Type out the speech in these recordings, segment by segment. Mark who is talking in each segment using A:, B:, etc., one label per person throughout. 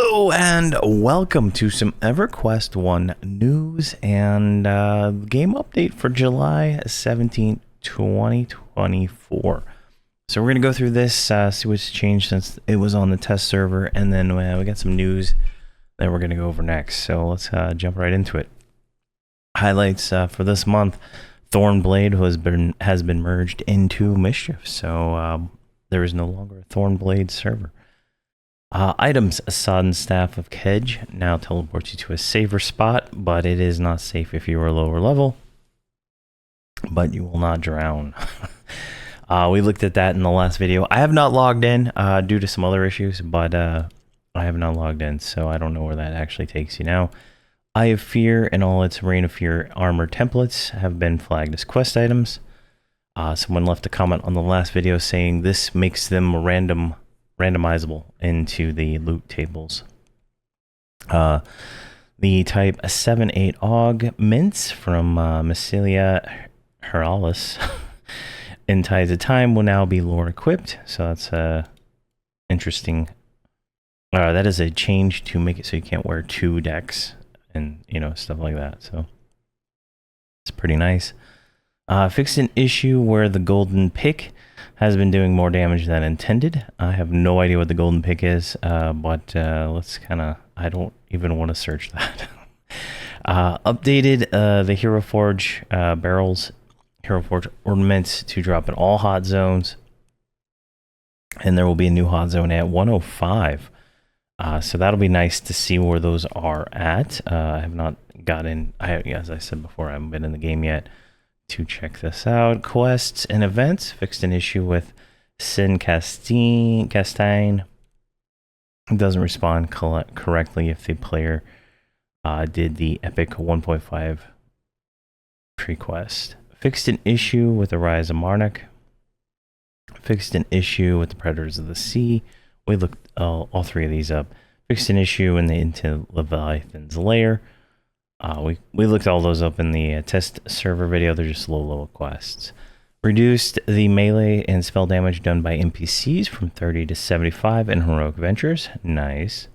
A: Hello and welcome to some Everquest 1 news and game update for July 17th, 2024. So we're going to go through this, see what's changed since it was on the test server, and then we got some news that we're going to go over next. So let's jump right into it. Highlights for this month: Thornblade has been merged into Mischief, so there is no longer a Thornblade server. Items: a sodden staff of Kedge now teleports you to a safer spot, but it is not safe if you are lower level. But you will not drown. We looked at that in the last video. I have not logged in due to some other issues, but I have not logged in, so I don't know where that actually takes you now. Eye of Fear and all its Reign of Fear armor templates have been flagged as quest items. Someone left a comment on the last video saying this makes them randomizable into the loot tables. The type 7-8 AUG mints from Mycelia Heralis in Tides of Time will now be lore equipped, so that's interesting. That is a change to make it so you can't wear 2 decks and stuff like that, so it's pretty nice. Fixed an issue where the golden pick has been doing more damage than intended. I have no idea what the golden pick is, but let's I don't even want to search that. Updated the Hero Forge barrels, Hero Forge ornaments to drop in all hot zones, and there will be a new hot zone at 105. So that'll be nice to see where those are at. I have not gotten, as I said before, I haven't been in the game yet to check this out. Quests and events: fixed an issue with Sin Castine. It doesn't respond correctly if the player did the Epic 1.5 pre-quest. Fixed an issue with the Rise of Marnik. Fixed an issue with the Predators of the Sea. We looked all 3 of these up. Fixed an issue into Leviathan's Lair. We looked all those up in the test server video. They're just low-level quests. Reduced the melee and spell damage done by NPCs from 30 to 75 in Heroic Ventures. Nice.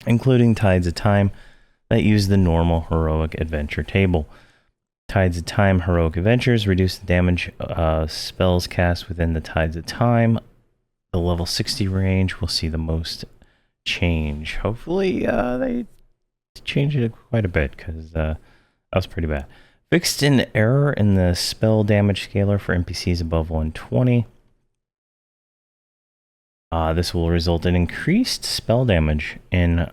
A: Including Tides of Time that use the normal Heroic Adventure table. Tides of Time Heroic Adventures reduce the damage spells cast within the Tides of Time. The level 60 range will see the most change. Hopefully they changed it quite a bit, because that was pretty bad. Fixed an error in the spell damage scaler for NPCs above 120. This will result in increased spell damage in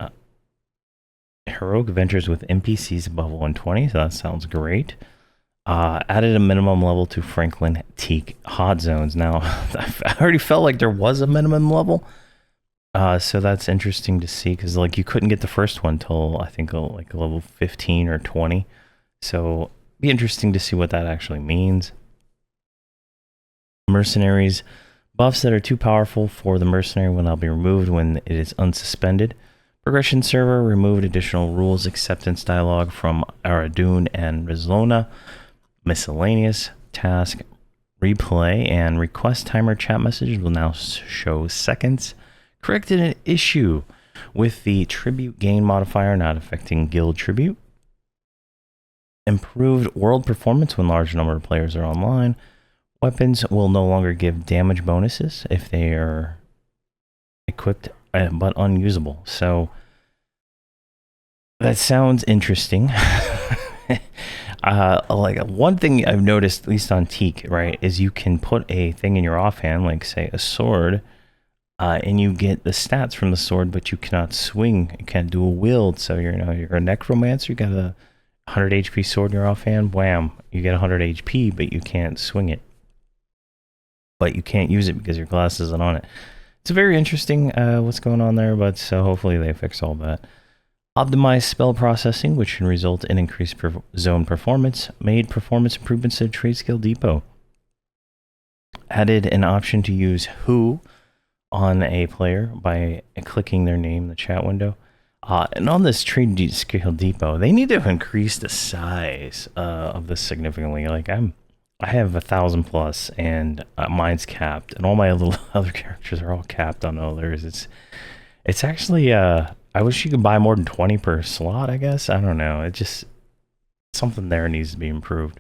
A: Heroic Adventures with NPCs above 120, so that sounds great. Added a minimum level to Franklin Teak hot zones. Now, I already felt like there was a minimum level, so that's interesting to see, because you couldn't get the first one till I think like level 15 or 20. So be interesting to see what that actually means. Mercenaries: buffs that are too powerful for the mercenary will now be removed when it is unsuspended. Progression server removed additional rules acceptance dialogue from Aradun and Rizlona. Miscellaneous task replay and request timer chat messages will now show seconds. Corrected an issue with the tribute gain modifier not affecting guild tribute. Improved world performance when large number of players are online. Weapons will no longer give damage bonuses if they are equipped but unusable. So that sounds interesting. One thing I've noticed, at least on Teak, right, is you can put a thing in your offhand, like say a sword, and you get the stats from the sword, but you cannot swing. You can't do a wield. So you're a necromancer. You got a 100 HP sword in your offhand. Wham! You get 100 HP, but you can't swing it. But you can't use it because your glass isn't on it. It's very interesting what's going on there, but so hopefully they fix all that. Optimized spell processing, which can result in increased zone performance. Made performance improvements to Trade Skill Depot. Added an option to use Who on a player by clicking their name in the chat window. And on this Trade Skill Depot, they need to increase the size of this significantly. I have 1,000 plus, and mine's capped, and all my little other characters are all capped on others. It's actually, I wish you could buy more than 20 per slot, I guess. I don't know. It just, something there needs to be improved.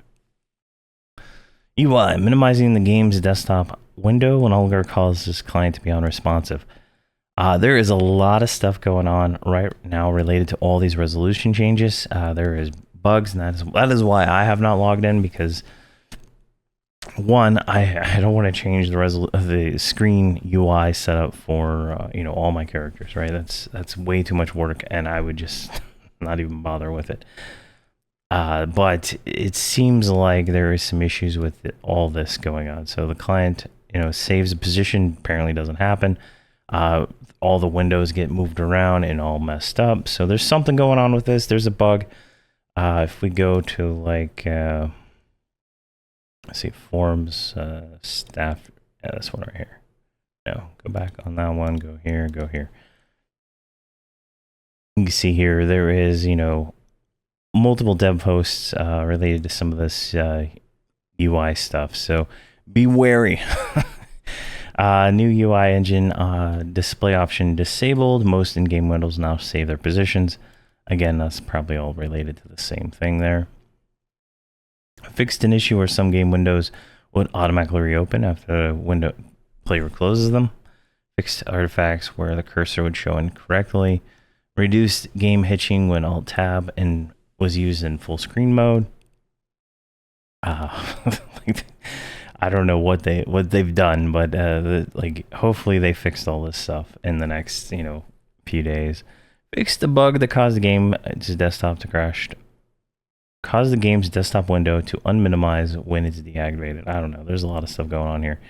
A: UI, minimizing the game's desktop window no longer causes client to be unresponsive. There is a lot of stuff going on right now related to all these resolution changes. There is bugs, and that is why I have not logged in, because one, I don't want to change the screen UI setup for all my characters. Right, that's way too much work, and I would just not even bother with it. But it seems like there is some issues with all this going on. So the client, saves a position, apparently doesn't happen. All the windows get moved around and all messed up. So there's something going on with this. There's a bug. If we go to let's see, forums, staff, this one right here. No, go back on that one. Go here. Go here. You can see here there is multiple dev posts related to some of this UI stuff. So be wary. New UI engine display option disabled. Most in-game windows now save their positions. Again, that's probably all related to the same thing there. Fixed an issue where some game windows would automatically reopen after the window player closes them. Fixed artifacts where the cursor would show incorrectly. Reduced game hitching when Alt-Tab and was used in full screen mode. I don't know what they've done, but hopefully they fixed all this stuff in the next few days. Fixed the bug that caused the game's desktop to crash. Caused the game's desktop window to unminimize when it's deactivated. I don't know. There's a lot of stuff going on here.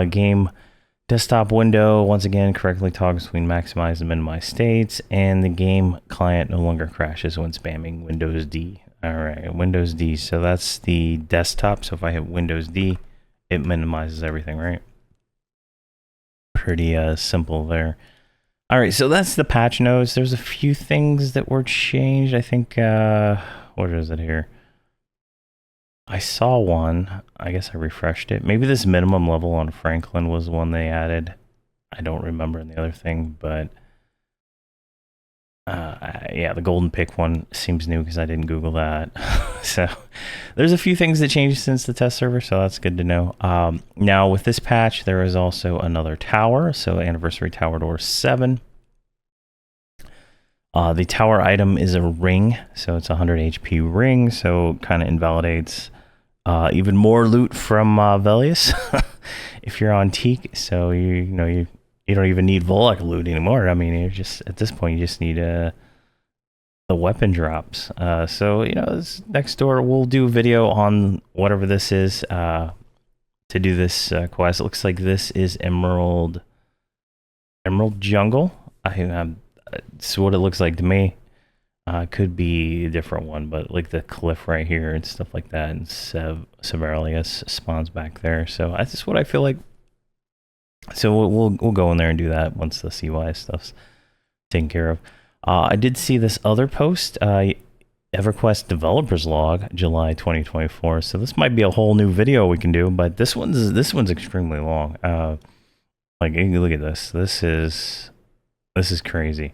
A: Game desktop window once again correctly toggles between maximize and minimize states, and the game client no longer crashes when spamming Windows D. All right, Windows D. So that's the desktop. So if I hit Windows D, it minimizes everything, right? Pretty simple there. All right, so that's the patch notes. There's a few things that were changed. I think, what is it here? I saw one. I guess I refreshed it. Maybe this minimum level on Franklin was one they added. I don't remember in the other thing, but yeah, the golden pick one seems new because I didn't Google that. So there's a few things that changed since the test server, so that's good to know. Now with this patch, there is also another tower. So Anniversary Tower Door 7. The tower item is a ring, so it's a 100 HP ring, so kind of invalidates even more loot from Velius if you're on Teak. So you don't even need Volok loot anymore. I mean, you're just at this point you just need the weapon drops. So this next door we'll do a video on whatever this is to do this quest. It looks like this is Emerald Jungle. It's what it looks like to me. Could be a different one, but like the cliff right here and stuff like that, and Severius spawns back there. So that's just what I feel like. So we'll go in there and do that once the CY stuff's taken care of. I did see this other post, EverQuest Developers Log, July 2024. So this might be a whole new video we can do, but this one's extremely long. Like look at this. This is crazy.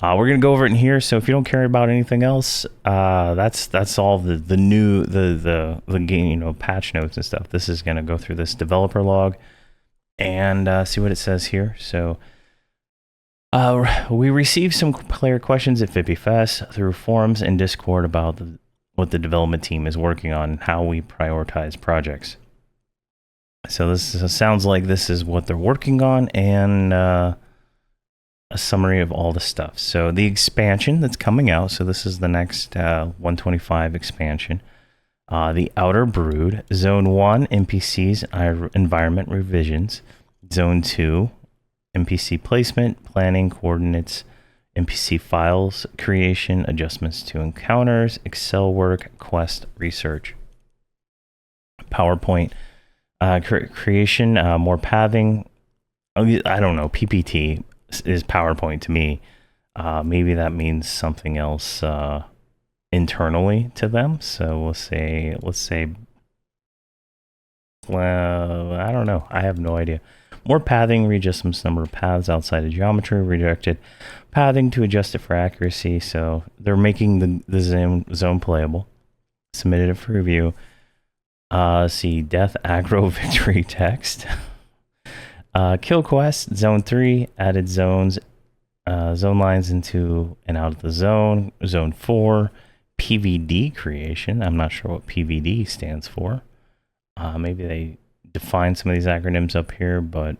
A: We're gonna go over it in here. So if you don't care about anything else, that's all the new the game patch notes and stuff. This is gonna go through this developer log and see what it says here. So we received some player questions at FippyFest through forums and Discord about what the development team is working on and how we prioritize projects. So this sounds like this is what they're working on, and a summary of all the stuff. So the expansion that's coming out, so this is the next 125 expansion. The Outer Brood, Zone 1, NPCs, environment revisions. Zone 2, NPC placement, planning, coordinates, NPC files, creation, adjustments to encounters, Excel work, quest, research. PowerPoint, creation, more pathing. I don't know, PPT is PowerPoint to me. Maybe that means something else internally to them. So let's say I don't know. I have no idea. More pathing, readjust some number of paths outside of geometry, redirected pathing to adjust it for accuracy. So they're making the zone playable. Submitted it for review. See, death, aggro, victory text. Kill quest, zone 3, added zones, zone lines into and out of the zone. Zone 4, PVD creation. I'm not sure what PVD stands for. Maybe they define some of these acronyms up here, but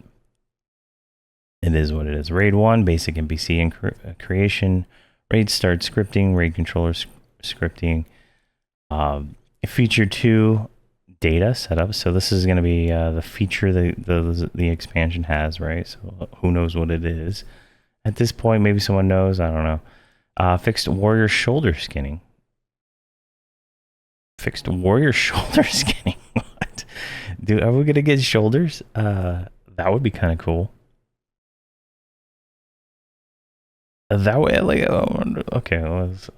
A: it is what it is. Raid 1, basic NPC and creation. Raid start scripting, raid controller scripting. Feature 2, data setup. So this is going to be the feature the expansion has, right? So who knows what it is at this point? Maybe someone knows. I don't know. Fixed warrior shoulder skinning. Fixed warrior shoulder skinning. What? Dude, are we gonna get shoulders? That would be kind of cool. That way, like, okay,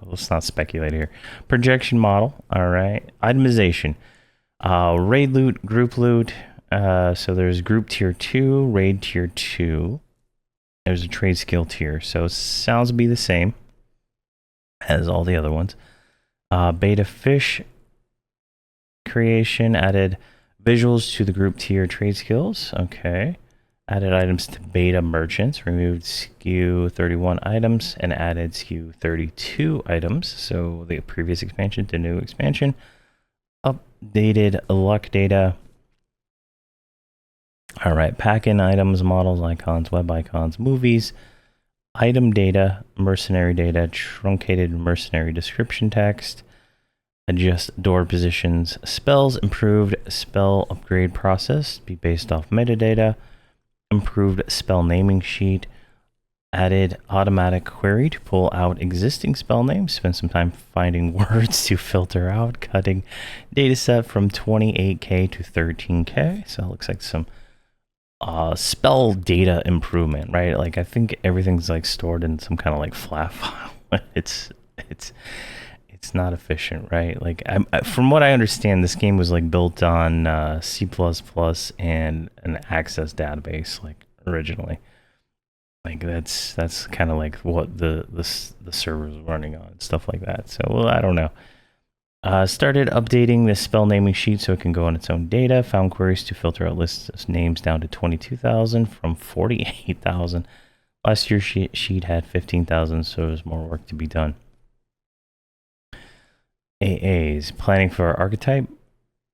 A: let's not speculate here. Projection model. All right. Itemization. Raid loot, group loot. So there's group tier 2, raid tier 2. There's a trade skill tier. So it sounds to be the same as all the other ones. Beta fish creation, added visuals to the group tier trade skills. Okay. Added items to beta merchants, removed SKU 31 items, and added SKU 32 items. So the previous expansion to new expansion. Updated luck data. All right, pack in items, models, icons, web icons, movies, item data, mercenary data, truncated mercenary description text, adjust door positions, spells, improved spell upgrade process, be based off metadata, improved spell naming sheet, added automatic query to pull out existing spell names, spend some time finding words to filter out, cutting data set from 28K to 13K. So it looks like some spell data improvement, right? Like I think everything's like stored in some kind of like flat file. It's not efficient, right? Like from what I understand, this game was like built on C++ and an Access database, like originally. Like that's kind of like what the server is running on, stuff like that. So well, I don't know. Started updating the spell naming sheet so it can go on its own data. Found queries to filter out lists of names down to 22,000 from 48,000. Last year's sheet had 15,000, so there's more work to be done. AAs, planning for archetype.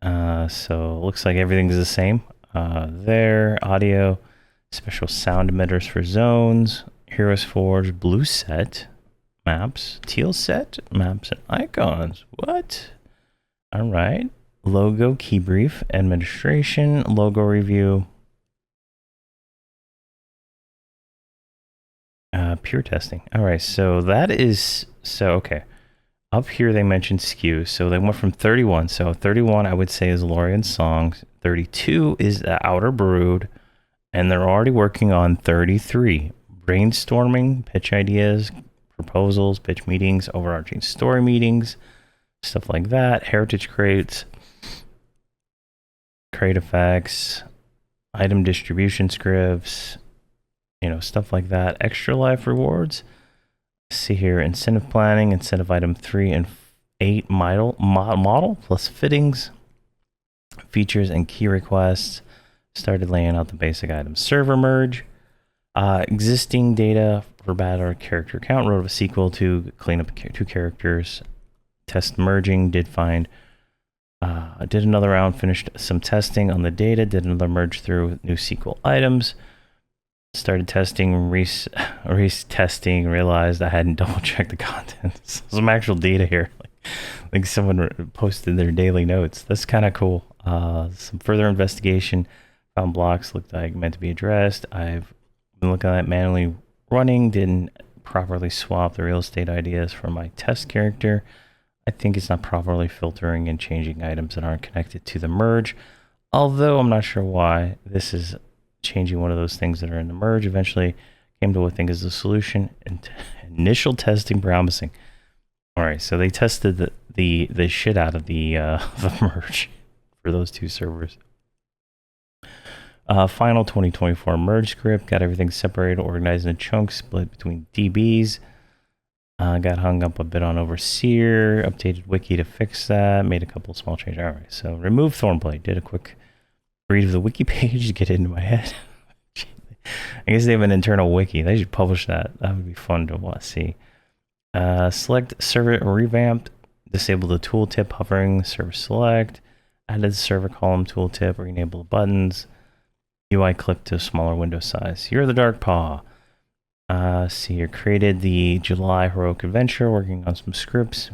A: So looks like everything's the same. There, audio, special sound emitters for zones, Heroes Forge, blue set, maps, teal set, maps and icons. What? All right. Logo, key brief, administration, logo review, pure testing. All right. So that is, okay. Up here, they mentioned SKU. So they went from 31. So 31, I would say, is Lorian's Song. 32 is the Outer Brood. And they're already working on 33. Brainstorming, pitch ideas, proposals, pitch meetings, overarching story meetings, stuff like that. Heritage crates, crate effects, item distribution scripts, stuff like that. Extra life rewards. See here, incentive planning, incentive item 3 and 8 model plus fittings, features and key requests. Started laying out the basic items. Server merge, existing data for battle character count. Wrote a sequel to clean up 2 characters. Test merging, did another round, finished some testing on the data, did another merge through new sequel items. Started testing, race testing, realized I hadn't double checked the content. Some actual data here. Like someone posted their daily notes. That's kind of cool. Some further investigation. Found blocks looked like meant to be addressed. I've been looking at manually running. Didn't properly swap the real estate ideas from my test character. I think it's not properly filtering and changing items that aren't connected to the merge. Although I'm not sure why this is changing one of those things that are in the merge. Eventually came to what I think is the solution. And initial testing promising. All right, so they tested the shit out of the merge for those 2 servers. Final 2024 merge script. Got everything separated, organized in chunks, split between DBs. Got hung up a bit on Overseer. Updated wiki to fix that. Made a couple small changes. All right, so remove Thornblade. Did a quick read of the wiki page to get it into my head. I guess they have an internal wiki. They should publish that. That would be fun to see. Select server revamped. Disable the tooltip hovering. Server select. Added the server column tooltip. Re-enable the buttons. UI clip to a smaller window size. You're the Dark Paw. See, you created the July Heroic Adventure, working on some scripts.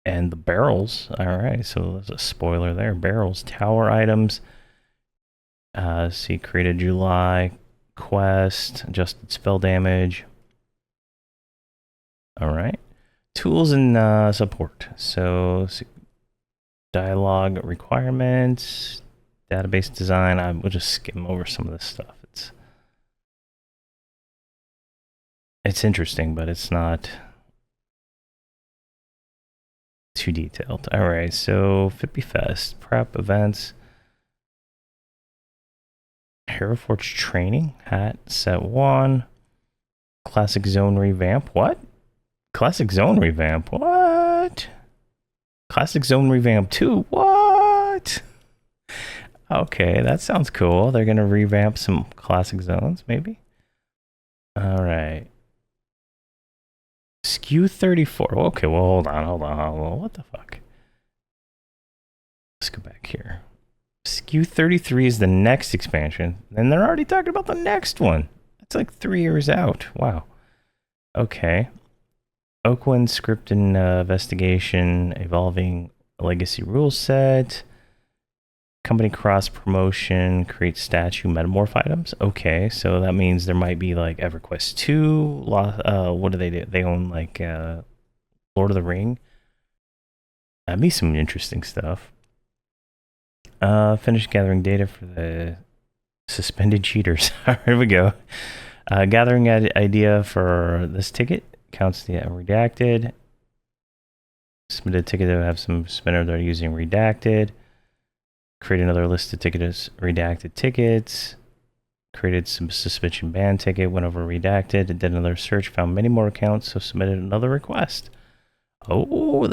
A: And the barrels. Alright, so there's a spoiler there. Barrels, tower items. So you created July quest, adjusted spell damage. Alright. Tools and support. So dialogue requirements, database design. We'll just skim over some of this stuff. It's interesting, but it's not too detailed. All right, so Fippy Fest, prep events, Hero Forge training, hat, set 1, Classic Zone revamp. What? Classic Zone revamp? What? Classic Zone revamp 2? What? Okay, that sounds cool. They're going to revamp some classic zones, maybe? All right. SKU 34. Okay, well, hold on. What the fuck? Let's go back here. SKU 33 is the next expansion, and they're already talking about the next one. It's like 3 years out. Wow. Okay. Oakwind script and investigation, evolving legacy rule set. Company cross promotion, create statue metamorph items. Okay, so that means there might be like Everquest 2. What do? They own like Lord of the Ring. That'd be some interesting stuff. Finish gathering data for the suspended cheaters. Here we go. Gathering idea for this ticket. Counts the redacted. Submitted ticket to have some spinner that are using redacted. Create another list of tickets, redacted tickets. Created some suspension ban ticket, went over redacted, did another search, found many more accounts, so submitted another request. Oh,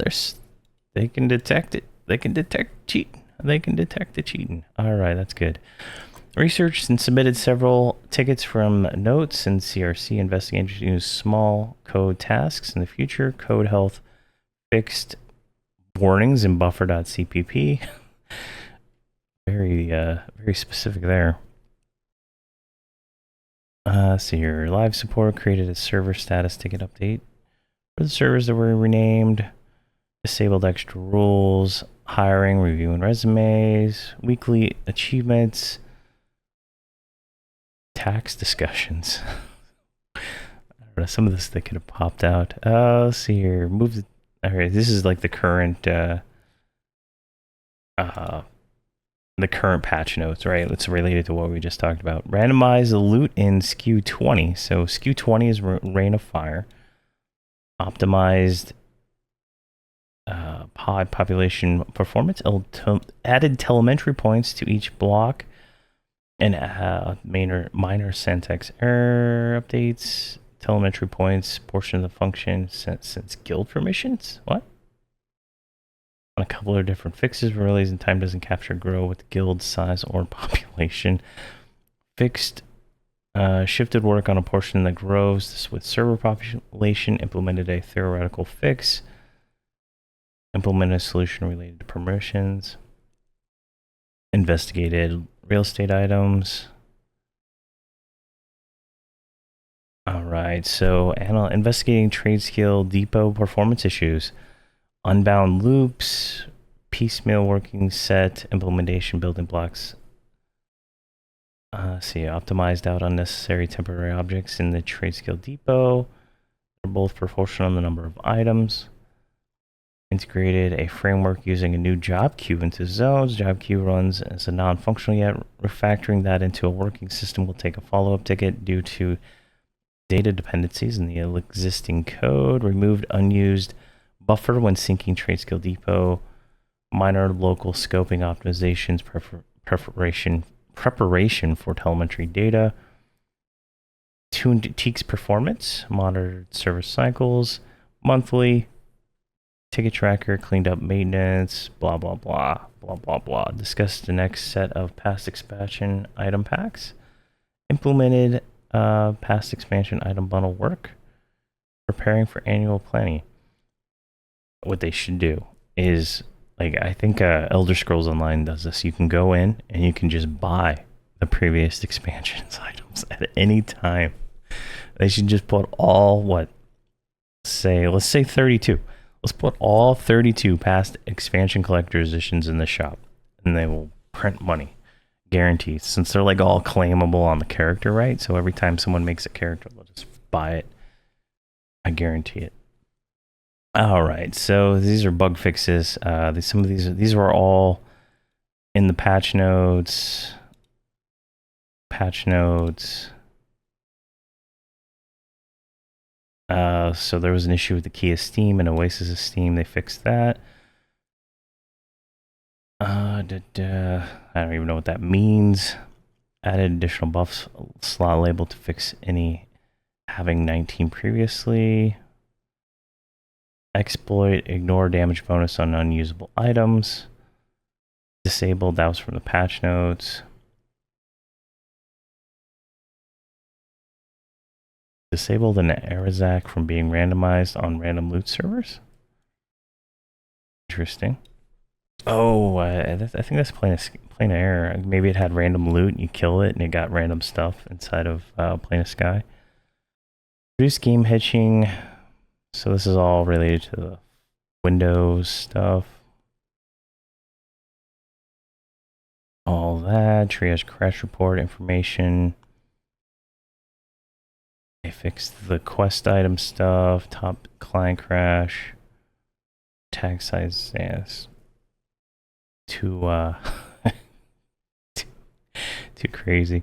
A: they can detect it. They can detect cheating. They can detect the cheating. All right, that's good. Researched and submitted several tickets from notes and CRC investigators use small code tasks in the future. Code health fixed warnings in buffer.cpp. Very specific there. See your live support created a server status ticket update for the servers that were renamed. Disabled extra rules, hiring, reviewing resumes, weekly achievements, tax discussions. I don't know, some of this that could have popped out. Let's see here. Alright, this is like the current patch notes, right? It's related to what we just talked about. Randomize the loot in SKU 20. So SKU 20 is Rain of Fire. Optimized pod population performance. Added telemetry points to each block. And minor syntax error updates. Telemetry points. Portion of the function since guild permissions. What? On a couple of different fixes, relays and time doesn't capture grow with guild size or population. Fixed shifted work on a portion that grows this with server population. Implemented a theoretical fix. Implemented a solution related to permissions. Investigated real estate items. All right, so investigating trade skill depot performance issues. Unbound loops, piecemeal working set, implementation building blocks. Optimized out unnecessary temporary objects in the trade skill depot. They're both proportional on the number of items. Integrated a framework using a new job queue into zones. Job queue runs as a non-functional yet. Refactoring that into a working system will take a follow-up ticket due to data dependencies in the existing code. Removed unused buffer when syncing trade skill depot. Minor local scoping optimizations, preparation preparation for telemetry data, tuned Teak's performance, monitored service cycles, monthly, ticket tracker, cleaned up maintenance, blah, blah, blah, blah, blah, blah. Discussed the next set of past expansion item packs, implemented past expansion item bundle work, preparing for annual planning. What they should do is, like, I think Elder Scrolls Online does this. You can go in and you can just buy the previous expansions items at any time. They should just put all, let's say 32. Let's put all 32 past expansion collector's editions in the shop, and they will print money. Guaranteed. Since they're like all claimable on the character, right? So every time someone makes a character, they'll just buy it. I guarantee it. All right, so these are bug fixes. Some of these were all in the patch notes. So there was an issue with the key of Steam and Oasis of Steam. They fixed that. I don't even know what that means. Added additional buffs slot label to fix any having 19 previously. Exploit, ignore damage bonus on unusable items. Disabled, that was from the patch notes. Disabled an Arazak from being randomized on random loot servers. Interesting. Oh, I think that's plain error. Maybe it had random loot and you kill it and it got random stuff inside of Plane of Sky. Reduce game hitching. So this is all related to the Windows stuff. All that. Triage crash report information. They fixed the quest item stuff. Top client crash. Tag size, yes. Too crazy.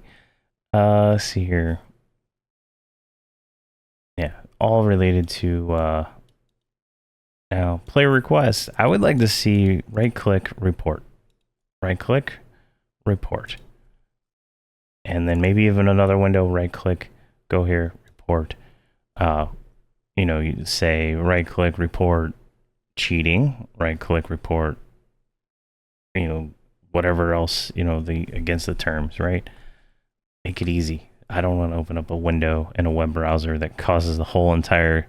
A: Let's see here. Yeah, all related to now player requests. I would like to see right-click report, right-click report, and then maybe even another window. Right-click, go here, report. You know, you say right-click report cheating, right-click report. You know, whatever else, you know, against the terms, right? Make it easy. I don't want to open up a window in a web browser that causes the whole entire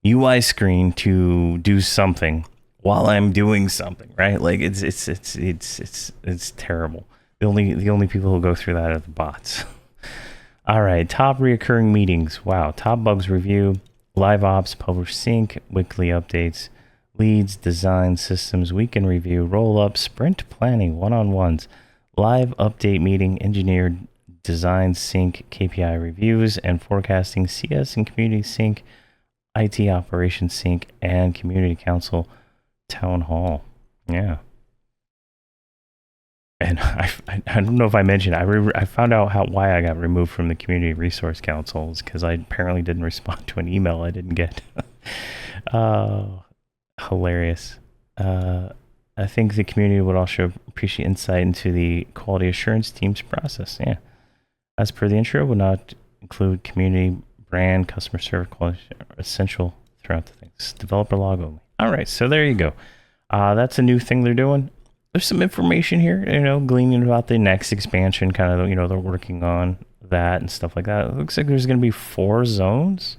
A: UI screen to do something while I'm doing something, right? Like it's terrible. The only people who go through that are the bots. All right, top reoccurring meetings. Wow, top bugs review, live ops, publish sync, weekly updates. Leads, design, systems, weekend review, roll-up, sprint planning, one-on-ones, live update meeting, engineered design sync, KPI reviews, and forecasting, CS and community sync, IT operations sync, and community council town hall. Yeah. And I don't know if I mentioned, I found out why I got removed from the community resource councils because I apparently didn't respond to an email I didn't get. Hilarious. I think the community would also appreciate insight into the quality assurance team's process. Yeah. As per the intro, would not include community, brand, customer service, quality, essential throughout the things. Developer log only. All right, so there you go. That's a new thing they're doing. There's some information here, you know, gleaning about the next expansion, kind of, you know, they're working on that and stuff like that. It looks like there's going to be 4 zones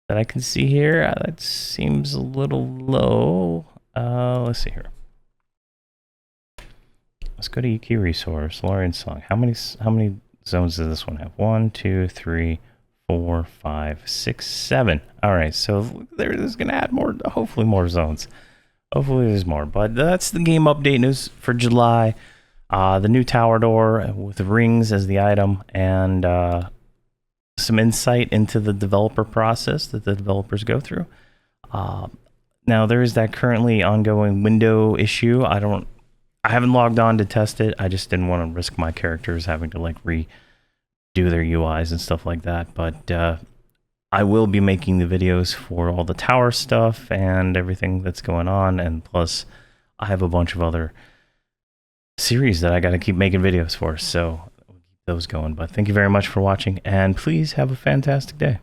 A: that I can see here. That seems a little low. Let's see here. Let's go to EQ resource, Lorian song. How many zones does this one have? 1, 2, 3, 4, 5, 6, 7. All right, so there's going to add more, hopefully more zones. Hopefully there's more, but that's the game update news for July. The new tower door with rings as the item, and some insight into the developer process that the developers go through. Now there is that currently ongoing window issue. I haven't logged on to test it. I just didn't want to risk my characters having to like redo their UIs and stuff like that. But I will be making the videos for all the tower stuff and everything that's going on. And plus I have a bunch of other series that I got to keep making videos for. So we'll keep those going. But thank you very much for watching, and please have a fantastic day.